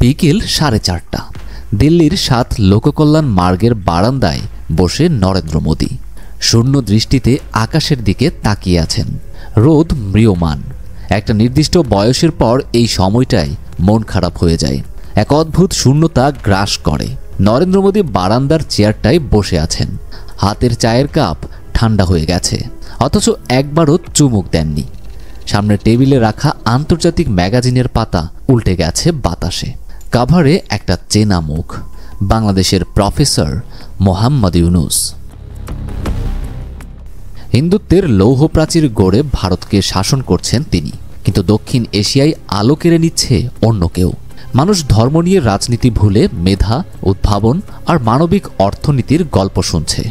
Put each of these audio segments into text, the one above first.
বিকেল 4:30 দিল্লির 7 লোককল্যাণ মার্গের বারান্দায় বসে নরেন্দ্র মোদী শূন্য দৃষ্টিতে আকাশের দিকে তাকিয়ে আছেন। রোদ ম্রিয়মান। একটা নির্দিষ্ট বয়সের পর এই সময়টায় মন খারাপ হয়ে যায়, এক অদ্ভুত শূন্যতা গ্রাস করে। নরেন্দ্র মোদী বারান্দার চেয়ারটায় বসে আছেন। হাতের চায়ের কাপ ঠান্ডা হয়ে গেছে, অথচ একবারও চুমুক দেননি। সামনে টেবিলে রাখা আন্তর্জাতিক ম্যাগাজিনের পাতা উল্টে গেছে বাতাসে। কাভারে একটা চেনা মুখ, বাংলাদেশের প্রফেসর মোহাম্মদ ইউনুস। হিন্দুত্বের লৌহ প্রাচীর গড়ে ভারতকে শাসন করছেন তিনি, কিন্তু দক্ষিণ এশিয়ায় আলো কেড়ে নিচ্ছে অন্য কেউ। মানুষ ধর্ম নিয়ে রাজনীতি ভুলে মেধা, উদ্ভাবন আর মানবিক অর্থনীতির গল্প শুনছে।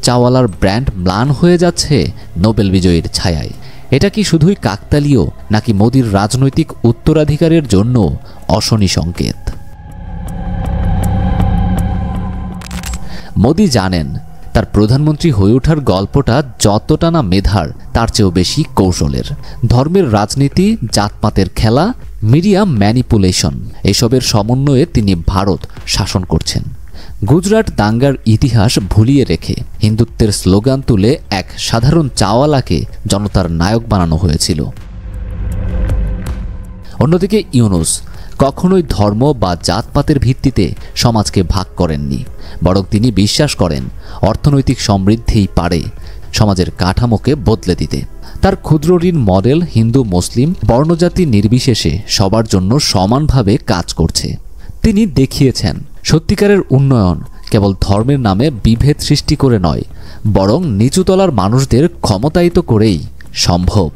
চাওয়ালার ব্র্যান্ড ম্লান হয়ে যাচ্ছে নোবেল বিজয়ীর ছায়ায়। এটা কি শুধুই কাকতালীয়, নাকি মোদির রাজনৈতিক উত্তরাধিকারের জন্য অশনি সংকেত? মোদি জানেন তার প্রধানমন্ত্রী হয়ে ওঠার গল্পটা যতটা না মেধার, তার চেয়েও বেশি কৌশলের। ধর্মের রাজনীতি, জাতপাতের খেলা, মিডিয়া ম্যানিপুলেশন, এসবের সমন্বয়ে তিনি ভারত শাসন করছেন। গুজরাট দাঙ্গার ইতিহাস ভুলিয়ে রেখে হিন্দুত্বের স্লোগান তুলে এক সাধারণ চাওয়ালাকে জনতার নায়ক বানানো হয়েছিল। অন্যদিকে ইউনুস কখনোই ধর্ম বা জাতপাতের ভিত্তিতে সমাজকে ভাগ করেননি, বরং তিনি বিশ্বাস করেন অর্থনৈতিক সমৃদ্ধিই পারে সমাজের কাঠামোকে বদলে দিতে। তার ক্ষুদ্র ঋণ মডেল হিন্দু মুসলিম বর্ণজাতি নির্বিশেষে সবার জন্য সমানভাবে কাজ করছে। তিনি দেখিয়েছেন সত্যিকারের উন্নয়ন কেবল ধর্মের নামে বিভেদ সৃষ্টি করে নয়, বরং নিচুতলার মানুষদের ক্ষমতায়িত করেই সম্ভব।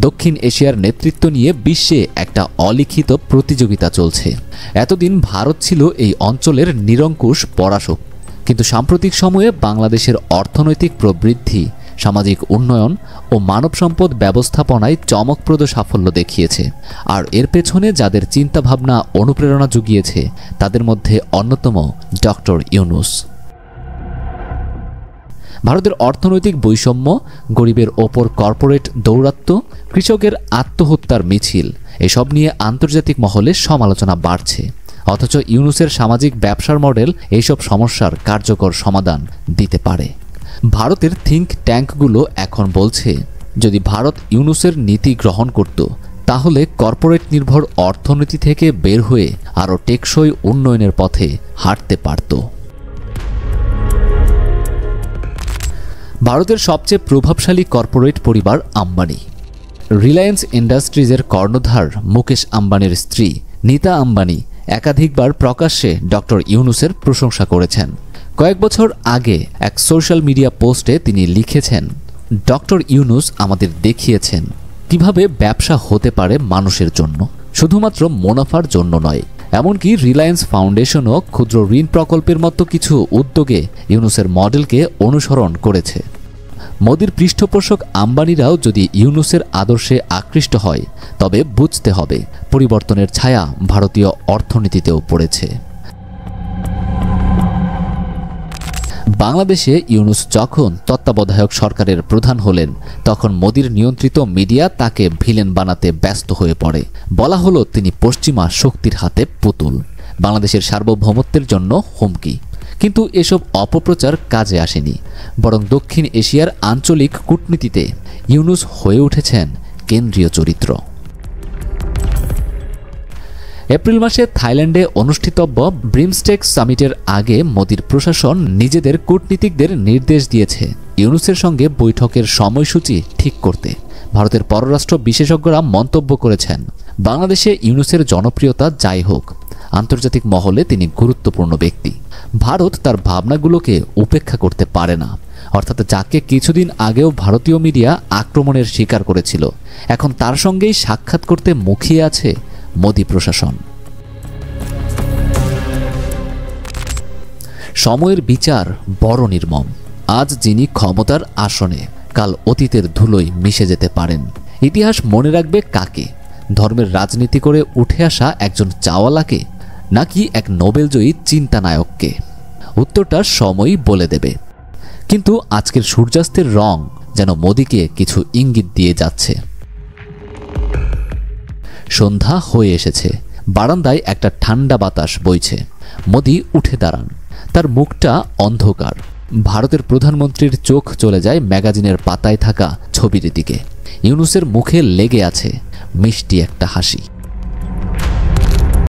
দক্ষিণ এশিয়ার নেতৃত্ব নিয়ে বিশ্বে একটা অলিখিত প্রতিযোগিতা চলছে। এতদিন ভারত ছিল এই অঞ্চলের নিরঙ্কুশ পরাশক, কিন্তু সাম্প্রতিক সময়ে বাংলাদেশের অর্থনৈতিক প্রবৃদ্ধি, সামাজিক উন্নয়ন ও মানব সম্পদ ব্যবস্থাপনায় চমকপ্রদ সাফল্য দেখিয়েছে। আর এর পেছনে যাদের চিন্তাভাবনা অনুপ্রেরণা জুগিয়েছে তাদের মধ্যে অন্যতম ডক্টর ইউনুস। ভারতের অর্থনৈতিক বৈষম্য, গরিবের ওপর কর্পোরেট দৌরাত্ম্য, কৃষকের আত্মহত্যার মিছিল, এসব নিয়ে আন্তর্জাতিক মহলে সমালোচনা বাড়ছে। অথচ ইউনুসের সামাজিক ব্যবসার মডেল এইসব সমস্যার কার্যকর সমাধান দিতে পারে। ভারতের থিঙ্ক ট্যাঙ্কগুলো এখন বলছে, যদি ভারত ইউনুসের নীতি গ্রহণ করত, তাহলে কর্পোরেট নির্ভর অর্থনীতি থেকে বের হয়ে আরও টেকসই উন্নয়নের পথে হাঁটতে পারত। ভারতের সবচেয়ে প্রভাবশালী কর্পোরেট পরিবার আম্বানি। রিলায়েন্স ইন্ডাস্ট্রিজের কর্ণধার মুকেশ আম্বানির স্ত্রী নীতা আম্বানি একাধিকবার প্রকাশ্যে ডক্টর ইউনুসের প্রশংসা করেছেন। কয়েক বছর আগে এক সোশ্যাল মিডিয়া পোস্টে তিনি লিখেছেন, ডক্টর ইউনুস আমাদের দেখিয়েছেন কিভাবে ব্যবসা হতে পারে মানুষের জন্য, শুধুমাত্র মুনাফার জন্য নয়। এমনকি রিলায়েন্স ফাউন্ডেশনও ক্ষুদ্র ঋণ প্রকল্পের মতো কিছু উদ্যোগে ইউনুসের মডেলকে অনুসরণ করেছে। মোদির পৃষ্ঠপোষক আম্বানিরাও যদি ইউনুসের আদর্শে আকৃষ্ট হয়, তবে বুঝতে হবে পরিবর্তনের ছায়া ভারতীয় অর্থনীতিতেও পড়েছে। বাংলাদেশে ইউনুস যখন তত্ত্বাবধায়ক সরকারের প্রধান হলেন, তখন মোদির নিয়ন্ত্রিত মিডিয়া তাকে ভিলেন বানাতে ব্যস্ত হয়ে পড়ে। বলা হলো তিনি পশ্চিমা শক্তির হাতে পুতুল, বাংলাদেশের সার্বভৌমত্বের জন্য হুমকি। কিন্তু এসব অপপ্রচার কাজে আসেনি, বরং দক্ষিণ এশিয়ার আঞ্চলিক কূটনীতিতে ইউনুস হয়ে উঠেছেন কেন্দ্রীয় চরিত্র। এপ্রিল মাসে থাইল্যান্ডে অনুষ্ঠিতব্য ব্রিমস্টেক সামিটের আগে মোদির প্রশাসন নিজেদের কূটনীতিকদের নির্দেশ দিয়েছে ইউনুসের সঙ্গে বৈঠকের সময়সূচি ঠিক করতে। ভারতের পররাষ্ট্র বিশেষজ্ঞরা মন্তব্য করেছেন, বাংলাদেশে ইউনুসের জনপ্রিয়তা যাই হোক, আন্তর্জাতিক মহলে তিনি গুরুত্বপূর্ণ ব্যক্তি। ভারত তার ভাবনাগুলোকে উপেক্ষা করতে পারে না। অর্থাৎ যাকে কিছুদিন আগেও ভারতীয় মিডিয়া আক্রমণের শিকার করেছিল, এখন তার সঙ্গেই সাক্ষাৎ করতে মুখিয়ে আছে মোদি প্রশাসন। সময়ের বিচার বড় নির্মম। আজ যিনি ক্ষমতার আসনে, কাল অতীতের ধুলোয় মিশে যেতে পারেন। ইতিহাস মনে রাখবে কাকে? ধর্মের রাজনীতি করে উঠে আসা একজন চাওয়ালাকে, নাকি এক নোবেলজয়ী চিন্তানায়ককে? উত্তরটা সময়ই বলে দেবে। কিন্তু আজকের সূর্যাস্তের রং যেন মোদিকে কিছু ইঙ্গিত দিয়ে যাচ্ছে। সন্ধ্যা হয়ে এসেছে, বারান্দায় একটা ঠান্ডা বাতাস বইছে। মোদি উঠে দাঁড়ান, তার মুখটা অন্ধকার। ভারতের প্রধানমন্ত্রীর চোখ চলে যায় ম্যাগাজিনের পাতায় থাকা ছবির দিকে। ইউনূসের মুখে লেগে আছে মিষ্টি একটা হাসি।